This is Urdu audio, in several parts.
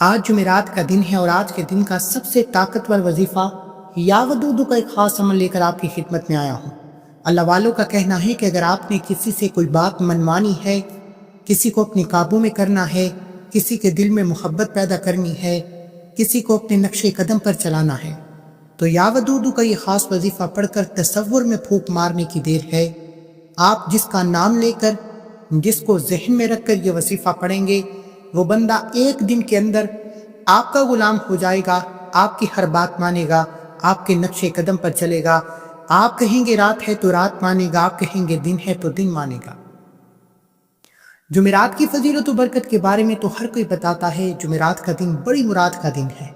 آج جمعرات کا دن ہے اور آج کے دن کا سب سے طاقتور وظیفہ یا ودودو کا ایک خاص عمل لے کر آپ کی خدمت میں آیا ہوں۔ اللہ والوں کا کہنا ہے کہ اگر آپ نے کسی سے کوئی بات منوانی ہے، کسی کو اپنے قابو میں کرنا ہے، کسی کے دل میں محبت پیدا کرنی ہے، کسی کو اپنے نقش قدم پر چلانا ہے، تو یا ودودو کا یہ خاص وظیفہ پڑھ کر تصور میں پھونک مارنے کی دیر ہے۔ آپ جس کا نام لے کر، جس کو ذہن میں رکھ کر یہ وظیفہ پڑھیں گے، وہ بندہ ایک دن کے اندر آپ کا غلام ہو جائے گا، آپ کی ہر بات مانے گا، آپ کے نقش قدم پر چلے گا۔ آپ کہیں گے رات ہے تو رات مانے گا، آپ کہیں گے دن ہے تو دن مانے گا۔ جمعرات کی فضیلت و برکت کے بارے میں تو ہر کوئی بتاتا ہے۔ جمعرات کا دن بڑی مراد کا دن ہے۔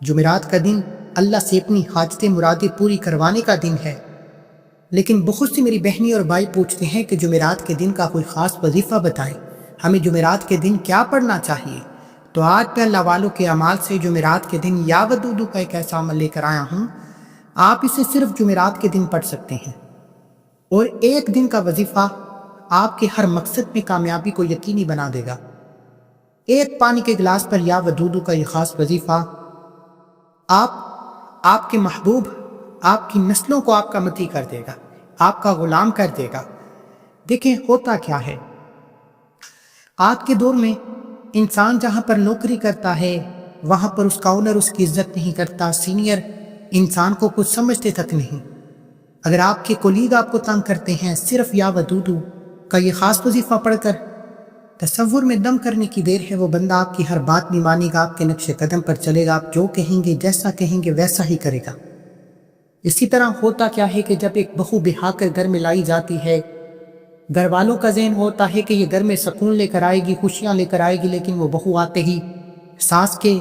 جمعرات کا دن اللہ سے اپنی حاجتیں مرادیں پوری کروانے کا دن ہے۔ لیکن بہت سی میری بہنیں اور بھائی پوچھتے ہیں کہ جمعرات کے دن کا کوئی خاص وظیفہ بتائیں، ہمیں جمعرات کے دن کیا پڑھنا چاہیے؟ تو آج میں اللہ والوں کے اعمال سے جمعرات کے دن یا ودودو کا ایک ایسا عمل لے کر آیا ہوں۔ آپ اسے صرف جمعرات کے دن پڑھ سکتے ہیں، اور ایک دن کا وظیفہ آپ کے ہر مقصد میں کامیابی کو یقینی بنا دے گا۔ ایک پانی کے گلاس پر یا ودودو کا یہ خاص وظیفہ آپ کے محبوب، آپ کی نسلوں کو آپ کا مطیع کر دے گا، آپ کا غلام کر دے گا۔ دیکھیں ہوتا کیا ہے، آج کے دور میں انسان جہاں پر نوکری کرتا ہے وہاں پر اس کا اونر اس کی عزت نہیں کرتا، سینئر انسان کو کچھ سمجھتے تک نہیں۔ اگر آپ کے کولیگ آپ کو تنگ کرتے ہیں، صرف یا ودودو کا یہ خاص وظیفہ پڑھ کر تصور میں دم کرنے کی دیر ہے، وہ بندہ آپ کی ہر بات نہیں مانے گا، آپ کے نقش قدم پر چلے گا، آپ جو کہیں گے جیسا کہیں گے ویسا ہی کرے گا۔ اسی طرح ہوتا کیا ہے کہ جب ایک بہو بہا کر گھر میں لائی جاتی ہے، گھر والوں کا ذہن ہوتا ہے کہ یہ گھر میں سکون لے کر آئے گی، خوشیاں لے کر آئے گی، لیکن وہ بہو آتے ہی ساس کے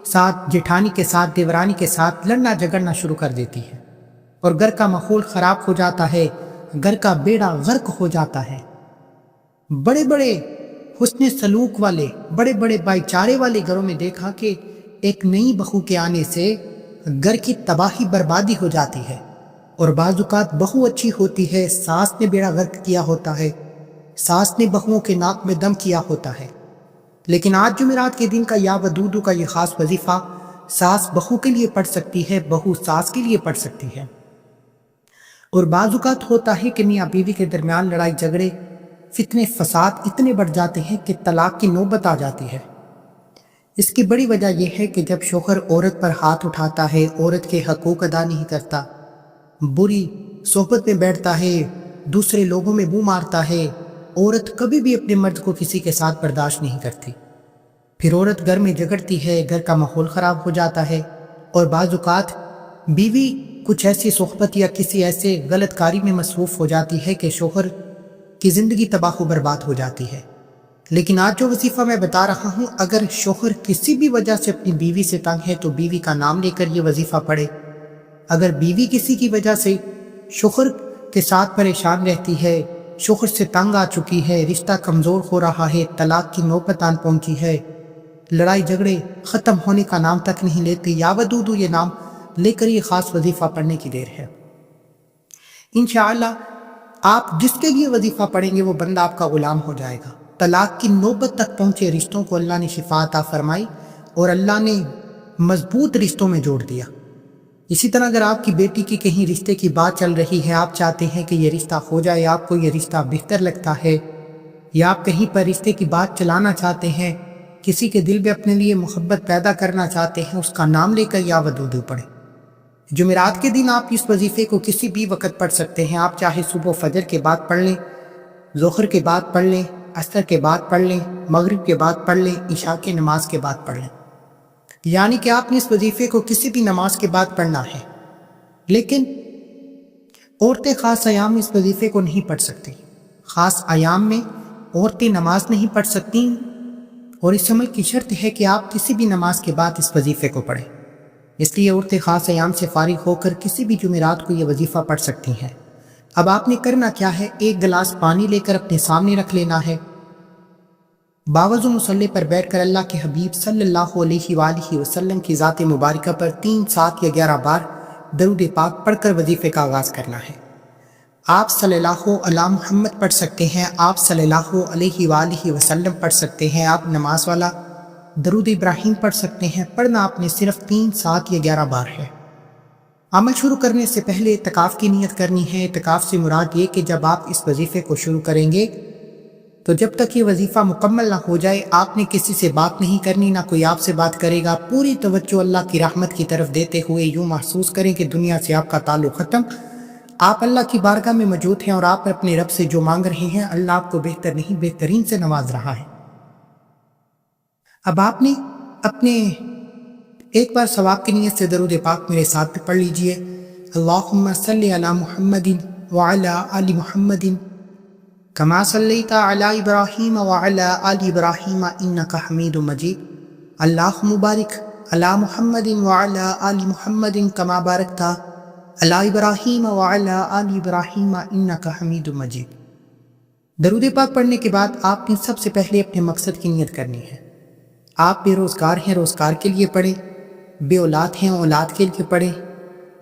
ساتھ، جیٹھانی کے ساتھ، دیورانی کے ساتھ لڑنا جھگڑنا شروع کر دیتی ہے، اور گھر کا ماحول خراب ہو جاتا ہے، گھر کا بیڑا غرق ہو جاتا ہے۔ بڑے بڑے حسن سلوک والے، بڑے بڑے بھائی چارے والے گھروں میں دیکھا کہ ایک نئی بہو کے آنے سے گھر کی تباہی بربادی ہو جاتی ہے، اور بعض اوقات بہو اچھی ہوتی ہے، ساس نے بیڑا غرق کیا ہوتا ہے، ساس نے بہوؤں کے ناک میں دم کیا ہوتا ہے۔ لیکن آج جمعرات کے دن کا یا ودودو کا یہ خاص وظیفہ ساس بہو کے لیے پڑھ سکتی ہے، بہو ساس کے لیے پڑھ سکتی ہے۔ اور بعض اوقات ہوتا ہے کہ میاں بیوی کے درمیان لڑائی جھگڑے، فتنے فساد اتنے بڑھ جاتے ہیں کہ طلاق کی نوبت آ جاتی ہے۔ اس کی بڑی وجہ یہ ہے کہ جب شوہر عورت پر ہاتھ اٹھاتا ہے، عورت کے حقوق ادا نہیں کرتا، بری صحبت میں بیٹھتا ہے، دوسرے لوگوں میں منہ مارتا ہے، عورت کبھی بھی اپنے مرد کو کسی کے ساتھ برداشت نہیں کرتی، پھر عورت گھر میں جھگڑتی ہے، گھر کا ماحول خراب ہو جاتا ہے، اور بعض اوقات بیوی کچھ ایسی صحبت یا کسی ایسے غلط کاری میں مصروف ہو جاتی ہے کہ شوہر کی زندگی تباہ و برباد ہو جاتی ہے۔ لیکن آج جو وظیفہ میں بتا رہا ہوں، اگر شوہر کسی بھی وجہ سے اپنی بیوی سے تنگ ہے تو بیوی کا نام لے کر یہ وظیفہ پڑھے۔ اگر بیوی کسی کی وجہ سے شوہر کے ساتھ پریشان رہتی ہے، شوہر سے تنگ آ چکی ہے، رشتہ کمزور ہو رہا ہے، طلاق کی نوبت آن پہنچی ہے، لڑائی جھگڑے ختم ہونے کا نام تک نہیں لیتے، یا ودودو یہ نام لے کر یہ خاص وظیفہ پڑھنے کی دیر ہے۔ انشاءاللہ آپ جس کے لیے وظیفہ پڑھیں گے وہ بندہ آپ کا غلام ہو جائے گا۔ طلاق کی نوبت تک پہنچے رشتوں کو اللہ نے شفا عطا فرمائی، اور اللہ نے مضبوط رشتوں میں جوڑ دیا۔ اسی طرح اگر آپ کی بیٹی کی کہیں رشتے کی بات چل رہی ہے، آپ چاہتے ہیں کہ یہ رشتہ ہو جائے، آپ کو یہ رشتہ بہتر لگتا ہے، یا آپ کہیں پر رشتے کی بات چلانا چاہتے ہیں، کسی کے دل میں اپنے لیے محبت پیدا کرنا چاہتے ہیں، اس کا نام لے کر یا ودودو پڑھیں۔ جمعرات کے دن آپ اس وظیفے کو کسی بھی وقت پڑھ سکتے ہیں، آپ چاہے صبح فجر کے بعد پڑھ لیں، ظہر کے بعد پڑھ لیں، عصر کے بعد پڑھ لیں، مغرب کے بعد پڑھ لیں، عشاء کی نماز کے بعد پڑھ لیں، یعنی کہ آپ نے اس وظیفے کو کسی بھی نماز کے بعد پڑھنا ہے۔ لیکن عورتیں خاص ایام میں اس وظیفے کو نہیں پڑھ سکتی، خاص ایام میں عورتیں نماز نہیں پڑھ سکتی، اور اس عمل کی شرط ہے کہ آپ کسی بھی نماز کے بعد اس وظیفے کو پڑھیں۔ اس لیے عورتیں خاص ایام سے فارغ ہو کر کسی بھی جمعرات کو یہ وظیفہ پڑھ سکتی ہیں۔ اب آپ نے کرنا کیا ہے، ایک گلاس پانی لے کر اپنے سامنے رکھ لینا ہے، باوضو مصلی پر بیٹھ کر اللہ کے حبیب صلی اللہ علیہ وآلہ وسلم کی ذات مبارکہ پر 3، 7 یا 11 بار درود پاک پڑھ کر وظیفے کا آغاز کرنا ہے۔ آپ صلی اللہ علی محمد پڑھ سکتے ہیں، آپ صلی اللہ علیہ وآلہ وسلم پڑھ سکتے ہیں، آپ نماز والا درود ابراہیم پڑھ سکتے ہیں۔ پڑھنا آپ نے صرف 3، 7 یا 11 بار ہے۔ عمل شروع کرنے سے پہلے اعتکاف کی نیت کرنی ہے۔ اعتکاف سے مراد یہ کہ جب آپ اس وظیفے کو شروع کریں گے تو جب تک یہ وظیفہ مکمل نہ ہو جائے آپ نے کسی سے بات نہیں کرنی، نہ کوئی آپ سے بات کرے گا۔ پوری توجہ اللہ کی رحمت کی طرف دیتے ہوئے یوں محسوس کریں کہ دنیا سے آپ کا تعلق ختم، آپ اللہ کی بارگاہ میں موجود ہیں اور آپ اپنے رب سے جو مانگ رہے ہیں اللہ آپ کو بہتر نہیں بہترین سے نواز رہا ہے۔ اب آپ نے اپنے ایک بار ثواب کی نیت سے درود پاک میرے ساتھ بھی پڑھ لیجئے۔ اللہم صلی علی محمد وعلی آل محمد کما صلیت علی ابراہیم وعلی آل ابراہیم انک حمید مجید۔ اللہم بارک علی محمد وعلی آل محمد کما بارکت علی ابراہیم وعلی آل ابراہیم انک حمید مجید۔ درود پاک پڑھنے کے بعد آپ نے سب سے پہلے اپنے مقصد کی نیت کرنی ہے۔ آپ بے روزگار ہیں، روزگار کے لیے پڑھیں، بے اولاد ہیں، اولاد کے لیے پڑھیں،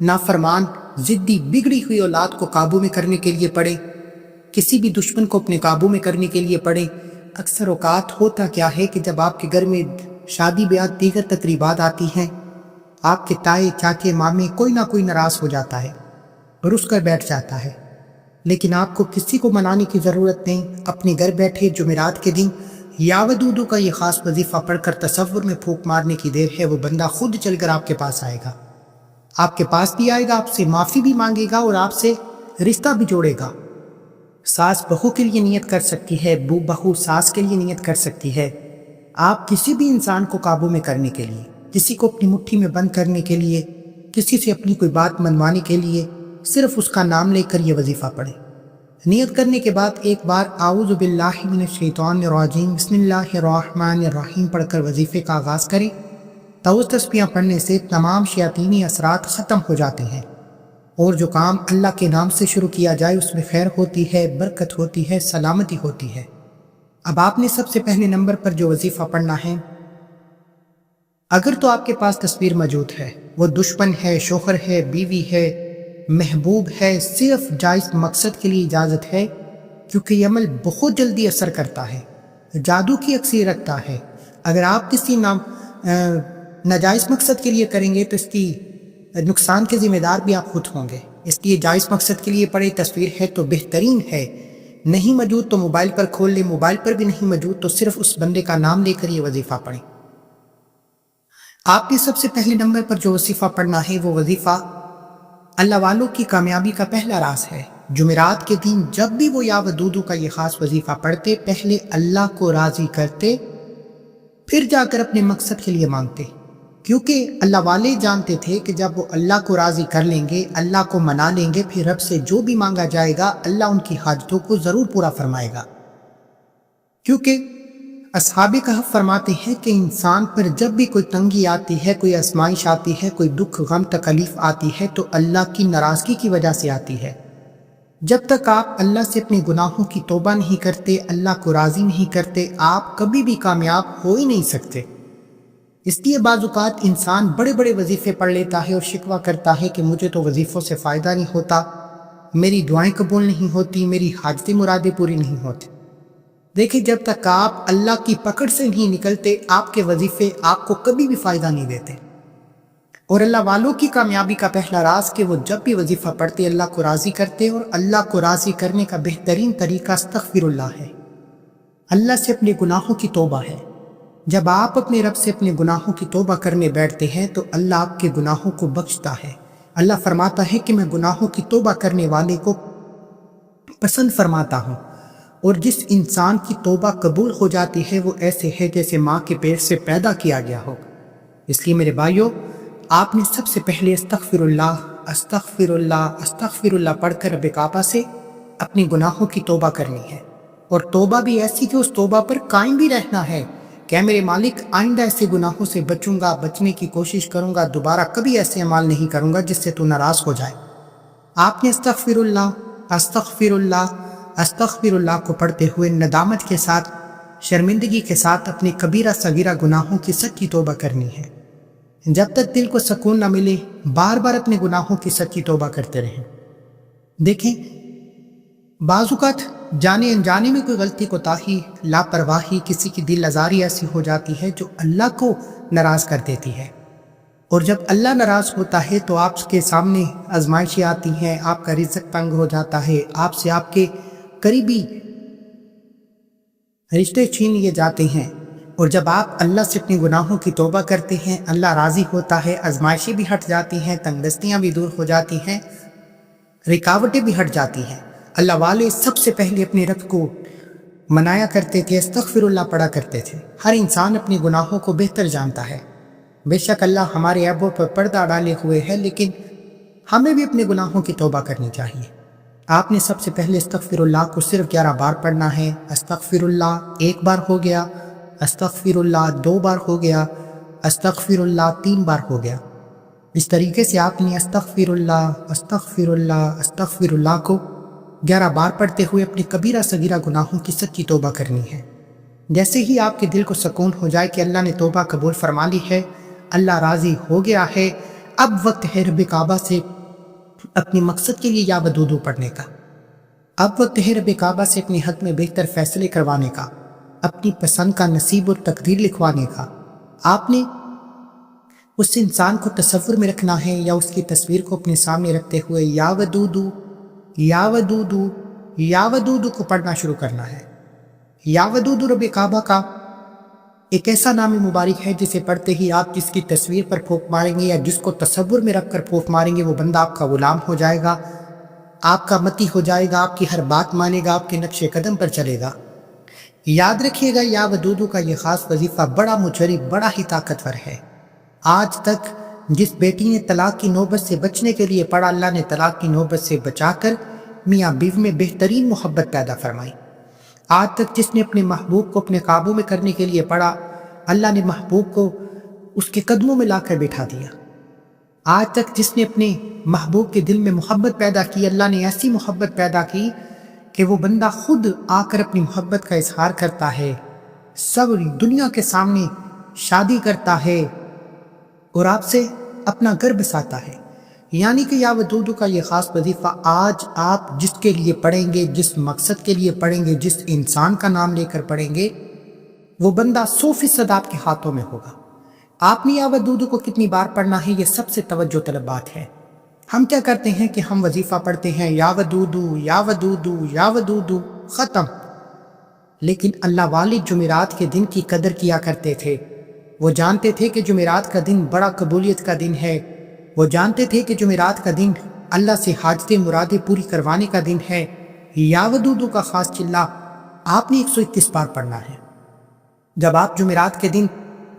نافرمان ضدی بگڑی ہوئی اولاد کو قابو میں کرنے کے لیے پڑھیں، کسی بھی دشمن کو اپنے قابو میں کرنے کے لیے پڑھیں۔ اکثر اوقات ہوتا کیا ہے کہ جب آپ کے گھر میں شادی بیاہ دیگر تقریبات آتی ہیں، آپ کے تائے چاچے مامے کوئی نہ کوئی ناراض ہو جاتا ہے، رس کر بیٹھ جاتا ہے، لیکن آپ کو کسی کو منانے کی ضرورت نہیں۔ اپنے گھر بیٹھے جمعرات کے دن یا ودودو کا یہ خاص وظیفہ پڑھ کر تصور میں پھونک مارنے کی دیر ہے، وہ بندہ خود چل کر آپ کے پاس آئے گا، آپ کے پاس بھی آئے گا، آپ سے معافی بھی مانگے گا اور آپ سے رشتہ بھی جوڑے گا۔ ساس بہو کے لیے نیت کر سکتی ہے، بہو ساس کے لیے نیت کر سکتی ہے۔ آپ کسی بھی انسان کو قابو میں کرنے کے لیے، کسی کو اپنی مٹھی میں بند کرنے کے لیے، کسی سے اپنی کوئی بات منوانے کے لیے صرف اس کا نام لے کر یہ وظیفہ پڑھیں۔ نیت کرنے کے بعد ایک بار اعوذ باللہ من الشیطان الرجیم بسم اللہ الرحمن الرحیم پڑھ کر وظیفے کا آغاز کریں۔ تعوذ تسبیحاں پڑھنے سے تمام شیاطینی اثرات ختم ہو جاتے ہیں اور جو کام اللہ کے نام سے شروع کیا جائے اس میں خیر ہوتی ہے، برکت ہوتی ہے، سلامتی ہوتی ہے۔ اب آپ نے سب سے پہلے نمبر پر جو وظیفہ پڑھنا ہے، اگر تو آپ کے پاس تصویر موجود ہے، وہ دشمن ہے، شوہر ہے، بیوی ہے، محبوب ہے، صرف جائز مقصد کے لیے اجازت ہے، کیونکہ یہ عمل بہت جلدی اثر کرتا ہے، جادو کی اکثیر رکھتا ہے۔ اگر آپ کسی ناجائز مقصد کے لیے کریں گے تو اس کی نقصان کے ذمہ دار بھی آپ خود ہوں گے، اس لیے جائز مقصد کے لیے پڑھیں۔ تصویر ہے تو بہترین ہے، نہیں موجود تو موبائل پر کھول لیں، موبائل پر بھی نہیں موجود تو صرف اس بندے کا نام لے کر یہ وظیفہ پڑھیں۔ آپ نے سب سے پہلے نمبر پر جو وظیفہ پڑھنا ہے وہ وظیفہ اللہ والوں کی کامیابی کا پہلا راز ہے۔ جمعرات کے دن جب بھی وہ یا ودودو کا یہ خاص وظیفہ پڑھتے، پہلے اللہ کو راضی کرتے، پھر جا کر اپنے مقصد کے لیے مانگتے، کیونکہ اللہ والے جانتے تھے کہ جب وہ اللہ کو راضی کر لیں گے، اللہ کو منا لیں گے، پھر رب سے جو بھی مانگا جائے گا اللہ ان کی حاجتوں کو ضرور پورا فرمائے گا۔ کیونکہ اصحاب کہف فرماتے ہیں کہ انسان پر جب بھی کوئی تنگی آتی ہے، کوئی آزمائش آتی ہے، کوئی دکھ غم تکلیف آتی ہے تو اللہ کی ناراضگی کی وجہ سے آتی ہے۔ جب تک آپ اللہ سے اپنے گناہوں کی توبہ نہیں کرتے، اللہ کو راضی نہیں کرتے، آپ کبھی بھی کامیاب ہو ہی نہیں سکتے۔ اس لیے بعض اوقات انسان بڑے بڑے وظیفے پڑھ لیتا ہے اور شکوہ کرتا ہے کہ مجھے تو وظیفوں سے فائدہ نہیں ہوتا، میری دعائیں قبول نہیں ہوتی، میری حاجتیں مرادیں پوری نہیں ہوتی۔ دیکھیں، جب تک آپ اللہ کی پکڑ سے نہیں نکلتے آپ کے وظیفے آپ کو کبھی بھی فائدہ نہیں دیتے۔ اور اللہ والوں کی کامیابی کا پہلا راز کہ وہ جب بھی وظیفہ پڑھتے اللہ کو راضی کرتے، اور اللہ کو راضی کرنے کا بہترین طریقہ استغفر اللہ ہے، اللہ سے اپنے گناہوں کی توبہ ہے۔ جب آپ اپنے رب سے اپنے گناہوں کی توبہ کرنے بیٹھتے ہیں تو اللہ آپ کے گناہوں کو بخشتا ہے۔ اللہ فرماتا ہے کہ میں گناہوں کی توبہ کرنے والے کو پسند فرماتا ہوں، اور جس انسان کی توبہ قبول ہو جاتی ہے وہ ایسے ہے جیسے ماں کے پیٹ سے پیدا کیا گیا ہو۔ اس لیے میرے بھائیو، آپ نے سب سے پہلے استغفر اللہ استغفر اللہ استغفر اللہ پڑھ کر رب کعبہ سے اپنے گناہوں کی توبہ کرنی ہے، اور توبہ بھی ایسی کہ اس توبہ پر قائم بھی رہنا ہے کہ میرے مالک آئندہ ایسے گناہوں سے بچوں گا، بچنے کی کوشش کروں گا، دوبارہ کبھی ایسے اعمال نہیں کروں گا جس سے تو ناراض ہو جائے۔ آپ نے استغفر اللہ استغفر اللہ استغفر اللہ کو پڑھتے ہوئے ندامت کے ساتھ، شرمندگی کے ساتھ اپنے کبیرہ صغیرہ گناہوں کی سچی توبہ کرنی ہے۔ جب تک دل کو سکون نہ ملے بار بار اپنے گناہوں کی سچی توبہ کرتے رہیں۔ دیکھیں، بعض اوقات جانے انجانے میں کوئی غلطی کوتاہی، لاپرواہی، کسی کی دل آزاری ایسی ہو جاتی ہے جو اللہ کو ناراض کر دیتی ہے، اور جب اللہ ناراض ہوتا ہے تو آپ کے سامنے آزمائشیں آتی ہیں، آپ کا رزق تنگ ہو جاتا ہے، آپ سے آپ کے قریبی رشتے چھین لیے جاتے ہیں، اور جب آپ اللہ سے اپنے گناہوں کی توبہ کرتے ہیں اللہ راضی ہوتا ہے، آزمائشیں بھی ہٹ جاتی ہیں، تنگ دستیاں بھی دور ہو جاتی ہیں، رکاوٹیں بھی ہٹ جاتی ہیں۔ اللہ والے سب سے پہلے اپنے رب کو منایا کرتے تھے، استغفر اللہ پڑھا کرتے تھے۔ ہر انسان اپنے گناہوں کو بہتر جانتا ہے، بے شک اللہ ہمارے عیبوں پر پردہ ڈالے ہوئے ہے، لیکن ہمیں بھی اپنے گناہوں کی توبہ کرنی چاہیے۔ آپ نے سب سے پہلے استغفر اللہ کو صرف 11 بار پڑھنا ہے۔ استغفر اللہ 1 بار ہو گیا، استغفر اللہ 2 بار ہو گیا، استغفر اللہ 3 بار ہو گیا۔ اس طریقے سے آپ نے استغفر اللہ کو 11 بار پڑھتے ہوئے اپنے کبیرہ صغیرہ گناہوں کی سچی توبہ کرنی ہے۔ جیسے ہی آپ کے دل کو سکون ہو جائے کہ اللہ نے توبہ قبول فرما لی ہے، اللہ راضی ہو گیا ہے، اب وقت ہے رب کعبہ سے اپنے مقصد کے لیے یا ودودو پڑھنے کا۔ اب وقت ہے رب کعبہ سے اپنے حق میں بہتر فیصلے کروانے کا، اپنی پسند کا نصیب اور تقدیر لکھوانے کا۔ آپ نے اس انسان کو تصور میں رکھنا ہے یا اس کی تصویر کو اپنے سامنے رکھتے ہوئے یا ودودو یا ودودو یا ودودو کو پڑھنا شروع کرنا ہے۔ یا ودودو رب کعبہ کا ایک ایسا نام مبارک ہے جسے پڑھتے ہی آپ جس کی تصویر پر پھونک ماریں گے یا جس کو تصور میں رکھ کر پھونک ماریں گے وہ بندہ آپ کا غلام ہو جائے گا، آپ کا متی ہو جائے گا، آپ کی ہر بات مانے گا، آپ کے نقش قدم پر چلے گا۔ یاد رکھیے گا یا ودودو کا یہ خاص وظیفہ بڑا مجرب، بڑا ہی طاقتور ہے۔ آج تک جس بیٹی نے طلاق کی نوبت سے بچنے کے لیے پڑھا، اللہ نے طلاق کی نوبت سے بچا کر میاں بیوی میں بہترین محبت پیدا فرمائی۔ آج تک جس نے اپنے محبوب کو اپنے قابو میں کرنے کے لیے پڑھا، اللہ نے محبوب کو اس کے قدموں میں لا کر بٹھا دیا۔ آج تک جس نے اپنے محبوب کے دل میں محبت پیدا کی، اللہ نے ایسی محبت پیدا کی کہ وہ بندہ خود آ کر اپنی محبت کا اظہار کرتا ہے، سب دنیا کے سامنے شادی کرتا ہے اور آپ سے اپنا گھر بساتا ہے۔ یعنی کہ یا ودودو کا یہ خاص وظیفہ آج آپ جس کے لیے پڑھیں گے، جس مقصد کے لیے پڑھیں گے، جس انسان کا نام لے کر پڑھیں گے، وہ بندہ 100% آپ کے ہاتھوں میں ہوگا۔ آپ نے یا ودودو کو کتنی بار پڑھنا ہے، یہ سب سے توجہ طلب بات ہے۔ ہم کیا کرتے ہیں کہ ہم وظیفہ پڑھتے ہیں یا ودودو یا ودودو یا ودودو، ختم۔ لیکن اللہ والے جمعرات کے دن کی قدر کیا کرتے تھے۔ وہ جانتے تھے کہ جمعرات کا دن بڑا قبولیت کا دن ہے، وہ جانتے تھے کہ جمعرات کا دن اللہ سے حاجتیں مرادیں پوری کروانے کا دن ہے۔ یا ودودو کا خاص چلہ آپ نے 121 بار پڑھنا ہے۔ جب آپ جمعرات کے دن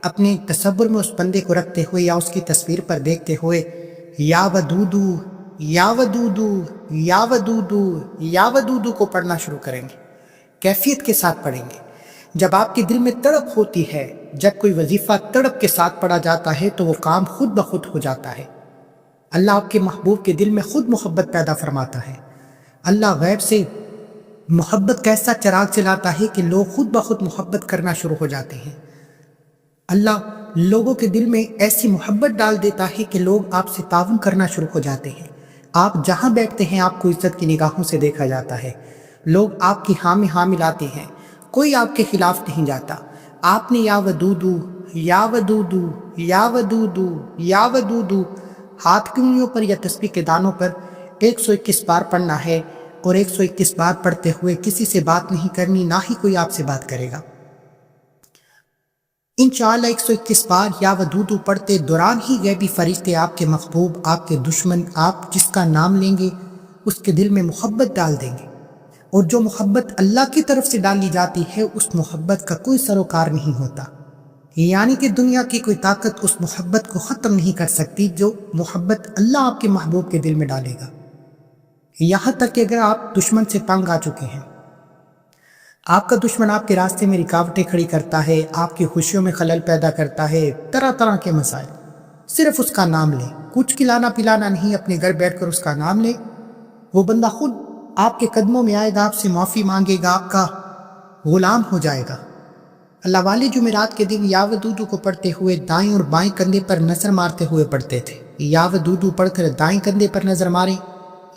اپنے تصور میں اس بندے کو رکھتے ہوئے یا اس کی تصویر پر دیکھتے ہوئے یا ودودو یا ودودو یا ودودو یا ودودو کو پڑھنا شروع کریں گے، کیفیت کے ساتھ پڑھیں گے۔ جب آپ کے دل میں تڑپ ہوتی ہے، جب کوئی وظیفہ تڑپ کے ساتھ پڑھا جاتا ہے تو وہ کام خود بخود ہو جاتا ہے۔ اللہ آپ کے محبوب کے دل میں خود محبت پیدا فرماتا ہے۔ اللہ غیب سے محبت کا ایسا چراغ چلاتا ہے کہ لوگ خود بخود محبت کرنا شروع ہو جاتے ہیں۔ اللہ لوگوں کے دل میں ایسی محبت ڈال دیتا ہے کہ لوگ آپ سے تعاون کرنا شروع ہو جاتے ہیں۔ آپ جہاں بیٹھتے ہیں آپ کو عزت کی نگاہوں سے دیکھا جاتا ہے، لوگ آپ کی ہاں میں ہاں ملاتے ہیں، کوئی آپ کے خلاف نہیں جاتا۔ آپ نے یا ودودو یا ودودو یا ودودو یا ودودو ہاتھ کی انگلیوں پر یا تسبیح کے دانوں پر 121 بار پڑھنا ہے، اور 121 بار پڑھتے ہوئے کسی سے بات نہیں کرنی، نہ ہی کوئی آپ سے بات کرے گا۔ انشاءاللہ 121 بار یا ودودو پڑھتے دوران ہی غیبی فرشتے آپ کے محبوب، آپ کے دشمن، آپ جس کا نام لیں گے اس کے دل میں محبت ڈال دیں گے، اور جو محبت اللہ کی طرف سے ڈالی جاتی ہے اس محبت کا کوئی سروکار نہیں ہوتا۔ یعنی کہ دنیا کی کوئی طاقت اس محبت کو ختم نہیں کر سکتی جو محبت اللہ آپ کے محبوب کے دل میں ڈالے گا۔ یہاں تک کہ اگر آپ دشمن سے تنگ آ چکے ہیں، آپ کا دشمن آپ کے راستے میں رکاوٹیں کھڑی کرتا ہے، آپ کی خوشیوں میں خلل پیدا کرتا ہے، طرح طرح کے مسائل، صرف اس کا نام لیں، کچھ کھلانا پلانا نہیں، اپنے گھر بیٹھ کر اس کا نام لیں، وہ بندہ خود آپ کے قدموں میں آئے گا، آپ سے معافی مانگے گا، آپ کا غلام ہو جائے گا۔ اللہ والے جمعرات کے دن یا ودودو کو پڑھتے ہوئے دائیں اور بائیں کندھے پر نظر مارتے ہوئے پڑھتے تھے۔ یا ودودو پڑھ کر دائیں کندھے پر نظر ماریں،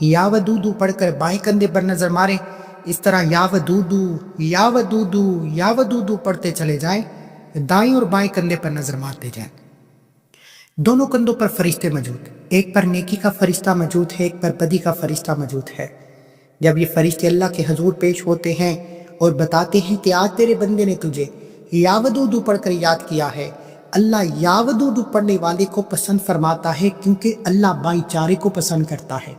یا ودودو پڑھ کر بائیں کندھے پر نظر ماریں، اس طرح یا ودودو یا ودودو یا ودودو پڑھتے چلے جائیں، دائیں اور بائیں کندھے پر نظر مارتے جائیں۔ دونوں کندھوں پر فرشتے موجود، ایک پر نیکی کا فرشتہ موجود ہے، ایک پر بدی کا فرشتہ موجود ہے۔ جب یہ فرشتے اللہ کے حضور پیش ہوتے ہیں اور بتاتے ہیں کہ آج تیرے بندے نے تجھے یا ودودو پڑھ کر یاد کیا ہے، اللہ یا ودودو پڑھنے والے کو پسند فرماتا ہے، کیونکہ اللہ بھائی چارے کو پسند کرتا ہے،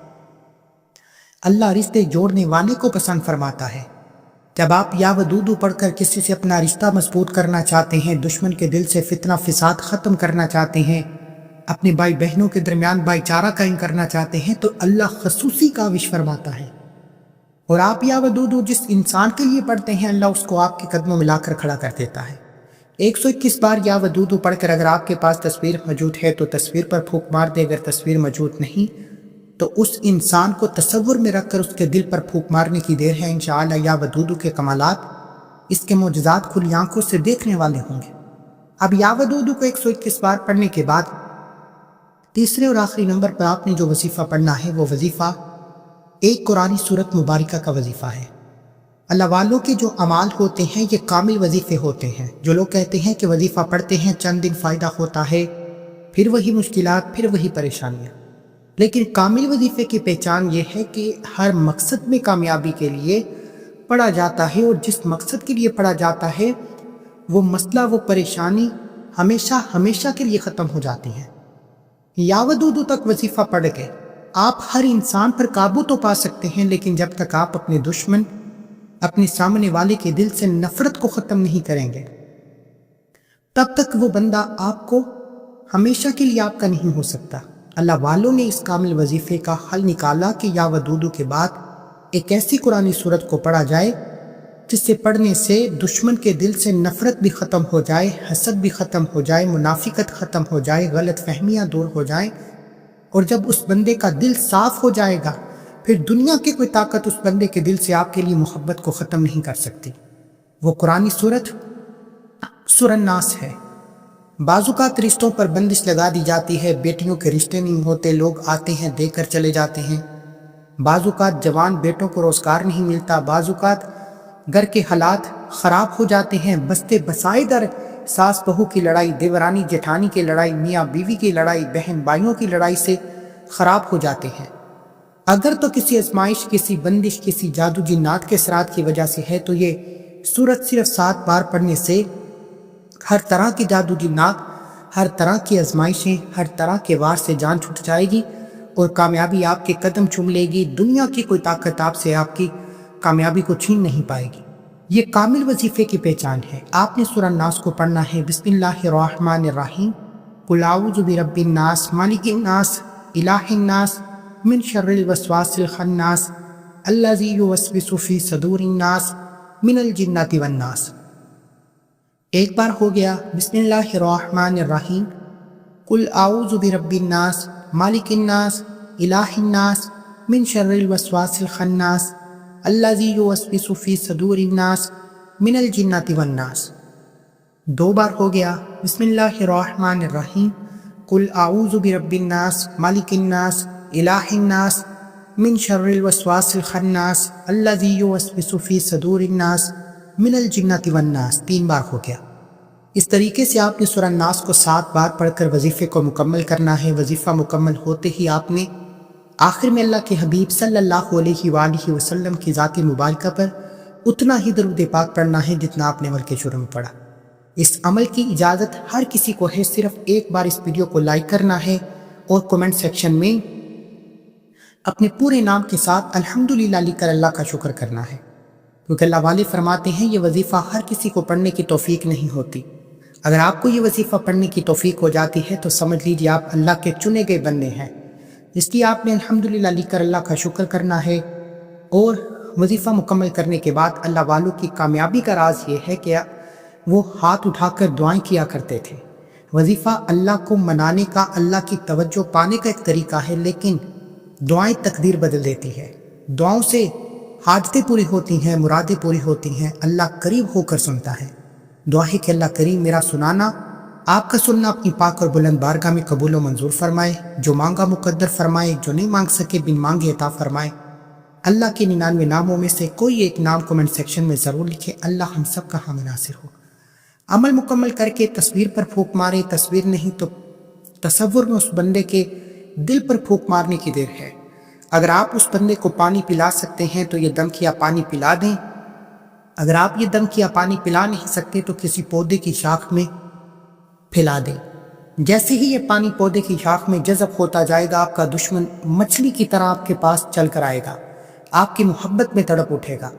اللہ رشتے جوڑنے والے کو پسند فرماتا ہے۔ جب آپ یا ودودو پڑھ کر کسی سے اپنا رشتہ مضبوط کرنا چاہتے ہیں، دشمن کے دل سے فتنہ فساد ختم کرنا چاہتے ہیں، اپنے بھائی بہنوں کے درمیان بھائی چارہ قائم کرنا چاہتے ہیں، تو اللہ خصوصی کاوش فرماتا ہے۔ اور آپ یا ودودو جس انسان کے لیے پڑھتے ہیں، اللہ اس کو آپ کے قدموں میں لا کر کھڑا کر دیتا ہے۔ 121 بار یا ودودو پڑھ کر اگر آپ کے پاس تصویر موجود ہے تو تصویر پر پھونک مار دے، اگر تصویر موجود نہیں تو اس انسان کو تصور میں رکھ کر اس کے دل پر پھونک مارنے کی دیر ہے۔ انشاءاللہ یا ودودو کے کمالات، اس کے معجزات کھلی آنکھوں سے دیکھنے والے ہوں گے۔ اب یا ودودو کو 121 بار پڑھنے کے بعد تیسرے اور آخری نمبر پر آپ نے جو وظیفہ پڑھنا ہے، وہ وظیفہ ایک قرآنی سورت مبارکہ کا وظیفہ ہے۔ اللہ والوں کے جو اعمال ہوتے ہیں یہ کامل وظیفے ہوتے ہیں۔ جو لوگ کہتے ہیں کہ وظیفہ پڑھتے ہیں چند دن فائدہ ہوتا ہے، پھر وہی مشکلات، پھر وہی پریشانیاں، لیکن کامل وظیفے کی پہچان یہ ہے کہ ہر مقصد میں کامیابی کے لیے پڑھا جاتا ہے، اور جس مقصد کے لیے پڑھا جاتا ہے وہ مسئلہ، وہ پریشانی ہمیشہ ہمیشہ کے لیے ختم ہو جاتی ہے۔ یا ودودو تک وظیفہ پڑھ کے آپ ہر انسان پر قابو تو پا سکتے ہیں، لیکن جب تک آپ اپنے دشمن، اپنے سامنے والے کے دل سے نفرت کو ختم نہیں کریں گے، تب تک وہ بندہ آپ کو ہمیشہ کے لیے آپ کا نہیں ہو سکتا۔ اللہ والوں نے اس کامل وظیفے کا حل نکالا کہ یا ودودو کے بعد ایک ایسی قرآنی سورت کو پڑھا جائے جس سے پڑھنے سے دشمن کے دل سے نفرت بھی ختم ہو جائے، حسد بھی ختم ہو جائے، منافقت ختم ہو جائے، غلط فہمیاں دور ہو جائیں، اور جب اس بندے کا دل صاف ہو جائے گا پھر دنیا کی کوئی طاقت اس بندے کے دل سے آپ کے لیے محبت کو ختم نہیں کر سکتی۔ وہ قرآنی سورت سورہ الناس ہے۔ بعض اوقات رشتوں پر بندش لگا دی جاتی ہے، بیٹیوں کے رشتے نہیں ہوتے، لوگ آتے ہیں دے کر چلے جاتے ہیں، بعض اوقات جوان بیٹوں کو روزگار نہیں ملتا، بعض اوقات گھر کے حالات خراب ہو جاتے ہیں، بستے بسائے در ساس بہو کی لڑائی، دیورانی جیٹھانی کی لڑائی، میاں بیوی کی لڑائی، بہن بھائیوں کی لڑائی سے خراب ہو جاتے ہیں۔ اگر تو کسی آزمائش، کسی بندش، کسی جادو جنات کے اثرات کی وجہ سے ہے تو یہ سورت صرف 7 بار پڑھنے سے ہر طرح کی جادو جنات، ہر طرح کی آزمائشیں، ہر طرح کے وار سے جان چھوٹ جائے گی اور کامیابی آپ کے قدم چوم لے گی۔ دنیا کی کوئی طاقت آپ سے آپ کی کامیابی کو چھین نہیں پائے گی۔ یہ کامل وظیفے کی پہچان ہے۔ آپ نے سورہ الناس کو پڑھنا ہے۔ بسم اللہ الرحمن الرحیم، قل اعوذ برب الناس، مالک الناس، الہ الناس، من شر الوسواس الخناس، الذی یوسوس فی صدور الناس، من الجنۃ والناس۔ ایک بار ہو گیا۔ بسم اللہ الرحمن الرحیم، قل اعوذ برب الناس، مالک الناس، الہ الناس، من شر الوسواس الخناس، الذی یوسوس فی صدور الناس، من الجنۃ والناس۔ 2 بار ہو گیا۔ بسم اللہ الرحمن الرحیم، قل اعوذ برب الناس، مالک الناس، الہ الناس، من شر الوسواس الخناس، الذی یوسوس فی صدور الناس، من الجنۃ والناس۔ 3 بار ہو گیا۔ اس طریقے سے آپ نے سورہ الناس کو 7 بار پڑھ کر وظیفے کو مکمل کرنا ہے۔ وظیفہ مکمل ہوتے ہی آپ نے آخر میں اللہ کے حبیب صلی اللہ علیہ وآلہ وسلم کی ذات مبارکہ پر اتنا ہی درود پاک پڑھنا ہے جتنا آپ نے عمل کے شروع میں پڑھا۔ اس عمل کی اجازت ہر کسی کو ہے، صرف ایک بار اس ویڈیو کو لائک کرنا ہے اور کمنٹ سیکشن میں اپنے پورے نام کے ساتھ الحمدللہ لکھ کر اللہ کا شکر کرنا ہے، کیونکہ اللہ والے فرماتے ہیں یہ وظیفہ ہر کسی کو پڑھنے کی توفیق نہیں ہوتی۔ اگر آپ کو یہ وظیفہ پڑھنے کی توفیق ہو جاتی ہے تو سمجھ لیجیے آپ اللہ کے چنے گئے بندے ہیں۔ اس لیے آپ نے الحمدللہ لکھ کر اللہ کا شکر کرنا ہے، اور وظیفہ مکمل کرنے کے بعد اللہ والوں کی کامیابی کا راز یہ ہے کہ وہ ہاتھ اٹھا کر دعائیں کیا کرتے تھے۔ وظیفہ اللہ کو منانے کا، اللہ کی توجہ پانے کا ایک طریقہ ہے، لیکن دعائیں تقدیر بدل دیتی ہے۔ دعاؤں سے حاجتیں پوری ہوتی ہیں، مرادیں پوری ہوتی ہیں، اللہ قریب ہو کر سنتا ہے۔ دعا ہے کہ اللہ کریم میرا سنانا، آپ کا سننا اپنی پاک اور بلند بارگاہ میں قبول و منظور فرمائے، جو مانگا مقدر فرمائے، جو نہیں مانگ سکے بن مانگے عطا فرمائے، اللہ کے 99 ناموں میں سے کوئی ایک نام کمنٹ سیکشن میں ضرور لکھیں۔ اللہ ہم سب کا حامی ناصر ہو۔ عمل مکمل کر کے تصویر پر پھونک مارے، تصویر نہیں تو تصور میں اس بندے کے دل پر پھونک مارنے کی دیر ہے۔ اگر آپ اس بندے کو پانی پلا سکتے ہیں تو یہ دم کیا پانی پلا دیں۔ اگر آپ یہ دم کیا پانی پلا نہیں سکتے تو کسی پودے کی شاخ میں پھیلا دیں۔ جیسے ہی یہ پانی پودے کی شاخ میں جذب ہوتا جائے گا، آپ کا دشمن مچھلی کی طرح آپ کے پاس چل کر آئے گا، آپ کی محبت میں تڑپ اٹھے گا۔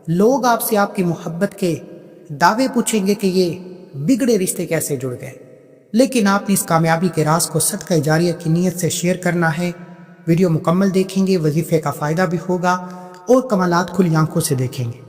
لوگ آپ سے آپ کی محبت کے دعوے پوچھیں گے کہ یہ بگڑے رشتے کیسے جڑ گئے، لیکن آپ نے اس کامیابی کے راز کو صدقہ جاریہ کی نیت سے شیئر کرنا ہے۔ ویڈیو مکمل دیکھیں گے، وظیفے کا فائدہ بھی ہوگا اور کمالات کھلی آنکھوں سے دیکھیں گے۔